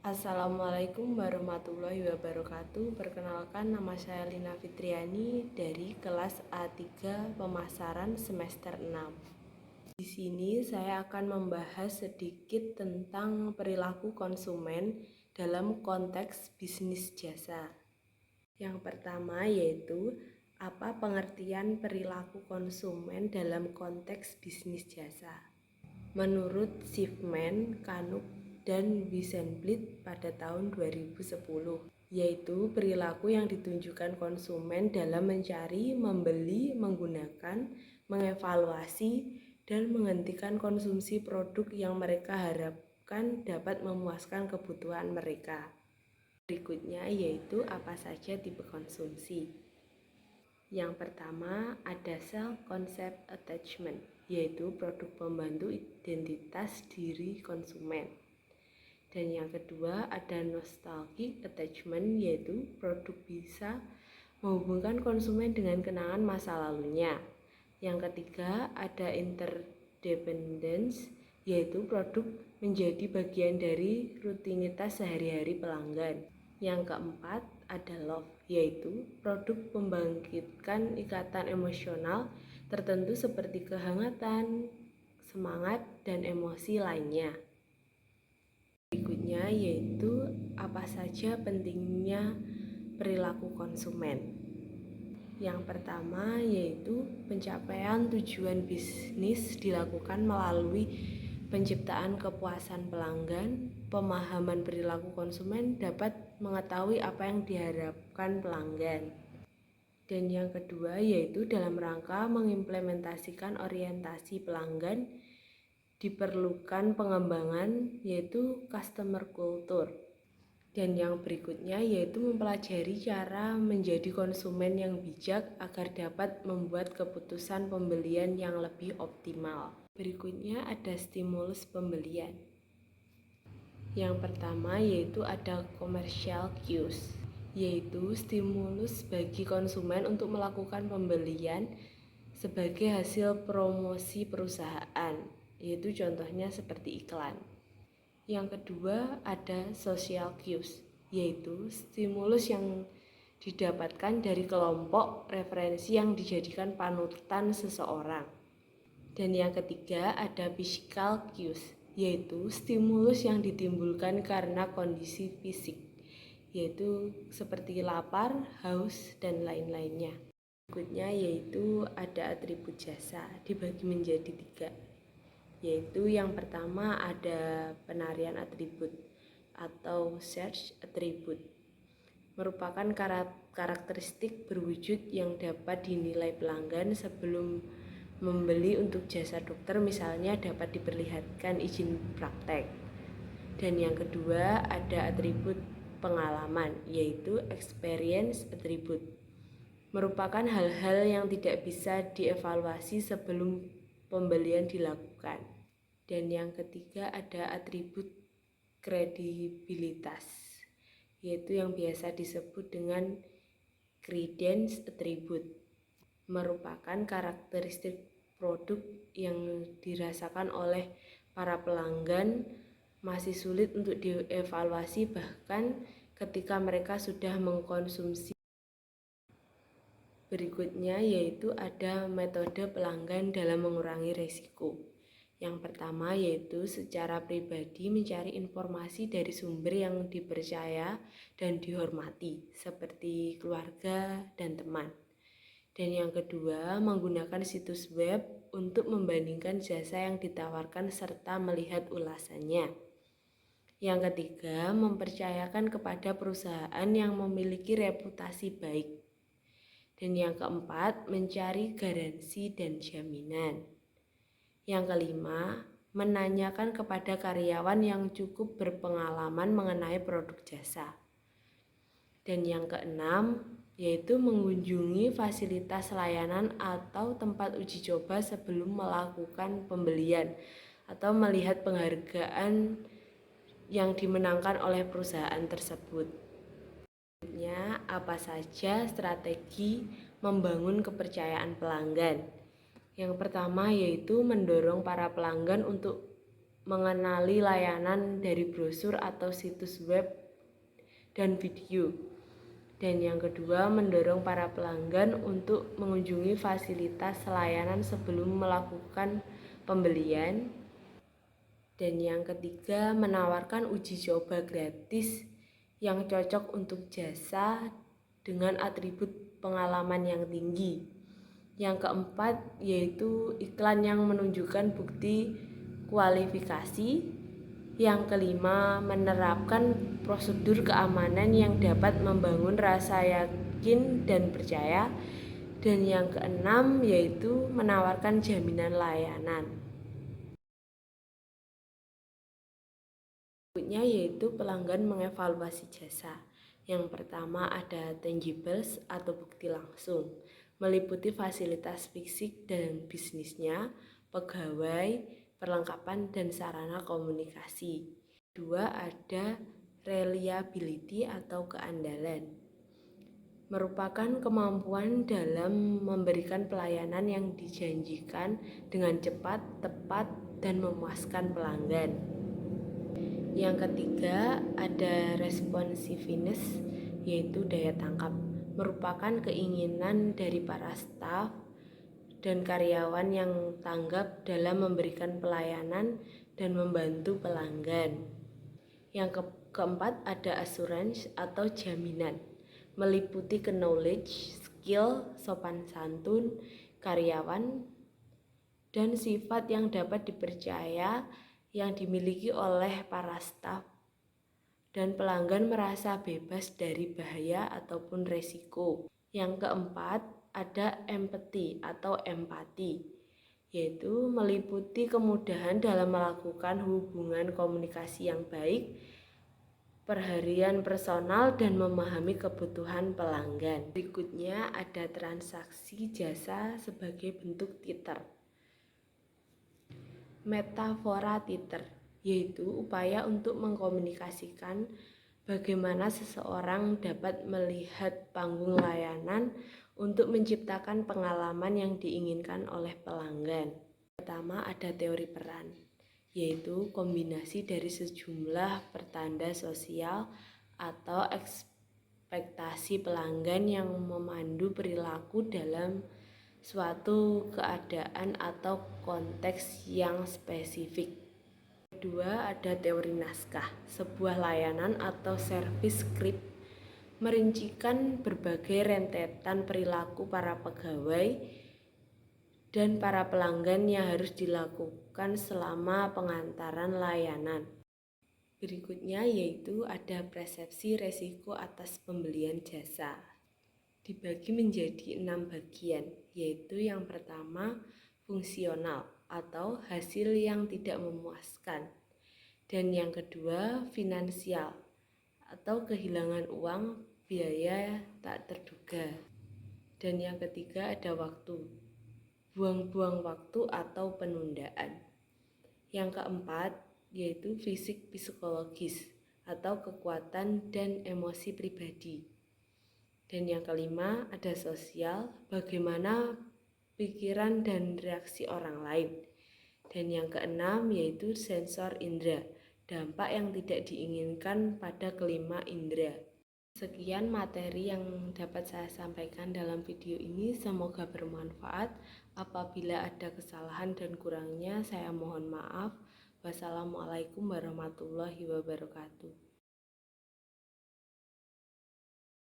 Assalamualaikum warahmatullahi wabarakatuh. Perkenalkan, nama saya Lina Fitriani dari kelas A3 Pemasaran semester 6. Di sini saya akan membahas sedikit tentang perilaku konsumen dalam konteks bisnis jasa. Yang pertama yaitu apa pengertian perilaku konsumen dalam konteks bisnis jasa. Menurut Shipman, Kanuk, dan Wiesenblit pada tahun 2010, yaitu perilaku yang ditunjukkan konsumen dalam mencari, membeli, menggunakan, mengevaluasi, dan menghentikan konsumsi produk yang mereka harapkan dapat memuaskan kebutuhan mereka. Berikutnya yaitu apa saja tipe konsumsi. Yang pertama ada self-concept attachment, yaitu produk pembantu identitas diri konsumen. Dan yang kedua ada nostalgic attachment, yaitu produk bisa menghubungkan konsumen dengan kenangan masa lalunya. Yang ketiga ada interdependence, yaitu produk menjadi bagian dari rutinitas sehari-hari pelanggan. Yang keempat ada love, yaitu produk membangkitkan ikatan emosional tertentu seperti kehangatan, semangat, dan emosi lainnya. Berikutnya yaitu apa saja pentingnya perilaku konsumen. Yang pertama yaitu pencapaian tujuan bisnis dilakukan melalui penciptaan kepuasan pelanggan. Pemahaman perilaku konsumen dapat mengetahui apa yang diharapkan pelanggan. Dan yang kedua yaitu dalam rangka mengimplementasikan orientasi pelanggan diperlukan pengembangan yaitu customer culture. Dan yang berikutnya yaitu mempelajari cara menjadi konsumen yang bijak agar dapat membuat keputusan pembelian yang lebih optimal. Berikutnya ada stimulus pembelian. Yang pertama yaitu ada commercial cues, yaitu stimulus bagi konsumen untuk melakukan pembelian sebagai hasil promosi perusahaan, yaitu contohnya seperti iklan. Yang kedua ada social cues, yaitu stimulus yang didapatkan dari kelompok referensi yang dijadikan panutan seseorang. Dan yang ketiga ada physical cues, yaitu stimulus yang ditimbulkan karena kondisi fisik, yaitu seperti lapar, haus, dan lain-lainnya. Berikutnya yaitu ada atribut jasa, dibagi menjadi 3, yaitu yang pertama ada penarian atribut atau search attribute, merupakan karakteristik berwujud yang dapat dinilai pelanggan sebelum membeli untuk jasa dokter, misalnya dapat diperlihatkan izin praktek. Dan yang kedua ada atribut pengalaman, yaitu experience attribute, merupakan hal-hal yang tidak bisa dievaluasi sebelum pembelian dilakukan. Dan yang ketiga ada atribut kredibilitas, yaitu yang biasa disebut dengan credence attribute, merupakan karakteristik produk yang dirasakan oleh para pelanggan masih sulit untuk dievaluasi bahkan ketika mereka sudah mengkonsumsi. Berikutnya yaitu ada metode pelanggan dalam mengurangi risiko. Yang pertama yaitu secara pribadi mencari informasi dari sumber yang dipercaya dan dihormati seperti keluarga dan teman. Dan yang kedua, menggunakan situs web untuk membandingkan jasa yang ditawarkan serta melihat ulasannya. Yang ketiga, mempercayakan kepada perusahaan yang memiliki reputasi baik. Dan yang keempat, mencari garansi dan jaminan. Yang kelima, menanyakan kepada karyawan yang cukup berpengalaman mengenai produk jasa. Dan yang keenam, yaitu mengunjungi fasilitas layanan atau tempat uji coba sebelum melakukan pembelian atau melihat penghargaan yang dimenangkan oleh perusahaan tersebut. Selanjutnya, apa saja strategi membangun kepercayaan pelanggan? Yang pertama yaitu mendorong para pelanggan untuk mengenali layanan dari brosur atau situs web dan video. Dan yang kedua, mendorong para pelanggan untuk mengunjungi fasilitas layanan sebelum melakukan pembelian. Dan yang ketiga, menawarkan uji coba gratis yang cocok untuk jasa dengan atribut pengalaman yang tinggi. Yang keempat, yaitu iklan yang menunjukkan bukti kualifikasi. Yang kelima, menerapkan prosedur keamanan yang dapat membangun rasa yakin dan percaya. Dan yang keenam, yaitu menawarkan jaminan layanan. Berikutnya yaitu pelanggan mengevaluasi jasa. Yang pertama ada tangibles atau bukti langsung, meliputi fasilitas fisik dan bisnisnya, pegawai, perlengkapan dan sarana komunikasi. Kedua ada reliability atau keandalan, merupakan kemampuan dalam memberikan pelayanan yang dijanjikan dengan cepat, tepat, dan memuaskan pelanggan. Yang ketiga ada responsiveness, yaitu daya tangkap, merupakan keinginan dari para staf dan karyawan yang tanggap dalam memberikan pelayanan dan membantu pelanggan. Yang keempat ada assurance atau jaminan, meliputi knowledge, skill, sopan santun karyawan, dan sifat yang dapat dipercaya yang dimiliki oleh para staf dan pelanggan merasa bebas dari bahaya ataupun resiko. Yang keempat ada empathy atau empati, yaitu meliputi kemudahan dalam melakukan hubungan komunikasi yang baik, perharian personal, dan memahami kebutuhan pelanggan. Berikutnya ada transaksi jasa sebagai bentuk titer. Metafora titer, yaitu upaya untuk mengkomunikasikan bagaimana seseorang dapat melihat panggung layanan untuk menciptakan pengalaman yang diinginkan oleh pelanggan. Pertama ada teori peran, yaitu kombinasi dari sejumlah pertanda sosial atau ekspektasi pelanggan yang memandu perilaku dalam suatu keadaan atau konteks yang spesifik. Kedua ada teori naskah, sebuah layanan atau servis script merincikan berbagai rentetan perilaku para pegawai dan para pelanggan yang harus dilakukan selama pengantaran layanan. Berikutnya yaitu ada persepsi resiko atas pembelian jasa. Dibagi menjadi 6 bagian, yaitu yang pertama fungsional atau hasil yang tidak memuaskan, dan yang kedua finansial atau kehilangan uang, biaya tak terduga, dan yang ketiga ada waktu, buang-buang waktu atau penundaan. Yang keempat yaitu fisik psikologis atau kekuatan dan emosi pribadi. Dan yang kelima ada sosial, bagaimana pikiran dan reaksi orang lain. Dan yang keenam yaitu sensor indera, dampak yang tidak diinginkan pada kelima indera. Sekian materi yang dapat saya sampaikan dalam video ini, semoga bermanfaat. Apabila ada kesalahan dan kurangnya saya mohon maaf. Wassalamualaikum warahmatullahi wabarakatuh.